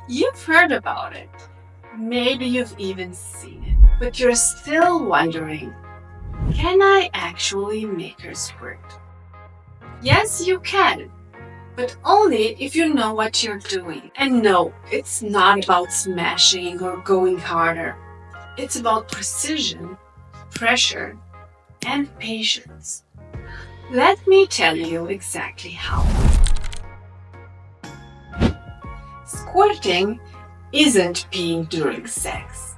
You've heard about it. Maybe you've even seen it. But you're still wondering, can I actually make her squirt? Yes, you can. But only if you know what you're doing. And no, it's not about smashing or going harder. It's about precision, pressure, and patience. Let me tell you exactly how. Squirting isn't peeing during sex.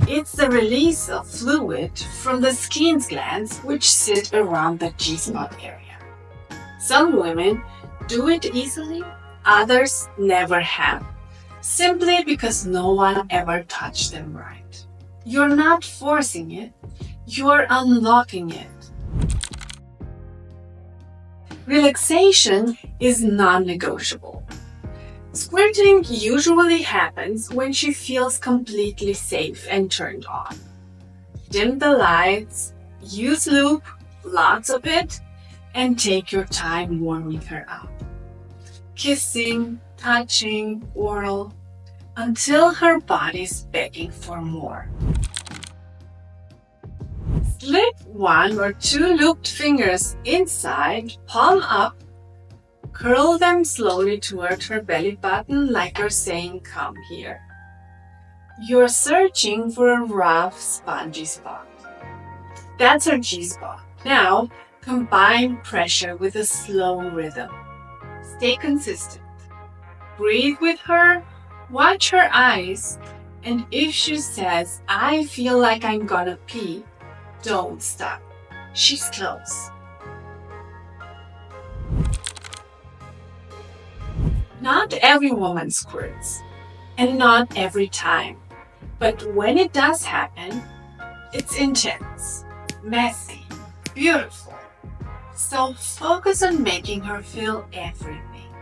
It's the release of fluid from the skin glands which sit around the G-spot area. Some women do it easily, others never have, simply because no one ever touched them right. You're not forcing it, you're unlocking it. Relaxation is non-negotiable. Squirting usually happens when she feels completely safe and turned on. Dim the lights, use lube, lots of it, and take your time warming her up. Kissing, touching, oral, until her body's begging for more. Slip 1 or 2 looped fingers inside, palm up, curl them slowly toward her belly button like you're saying, "Come here." You're searching for a rough, spongy spot. That's her G-spot. Now, combine pressure with a slow rhythm. Stay consistent. Breathe with her, watch her eyes, and if she says, "I feel like I'm gonna pee," don't stop. She's close. Not every woman squirts, and not every time. But when it does happen, it's intense, messy, beautiful. So focus on making her feel everything.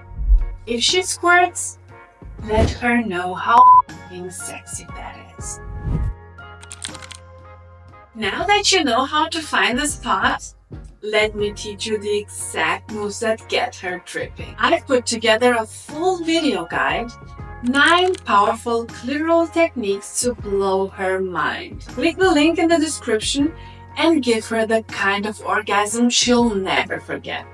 If she squirts, let her know how sexy that is. Now that you know how to find the spot, let me teach you the exact moves that get her dripping. I've put together a full video guide, 9 powerful clitoral techniques to blow her mind. Click the link in the description and give her the kind of orgasm she'll never forget.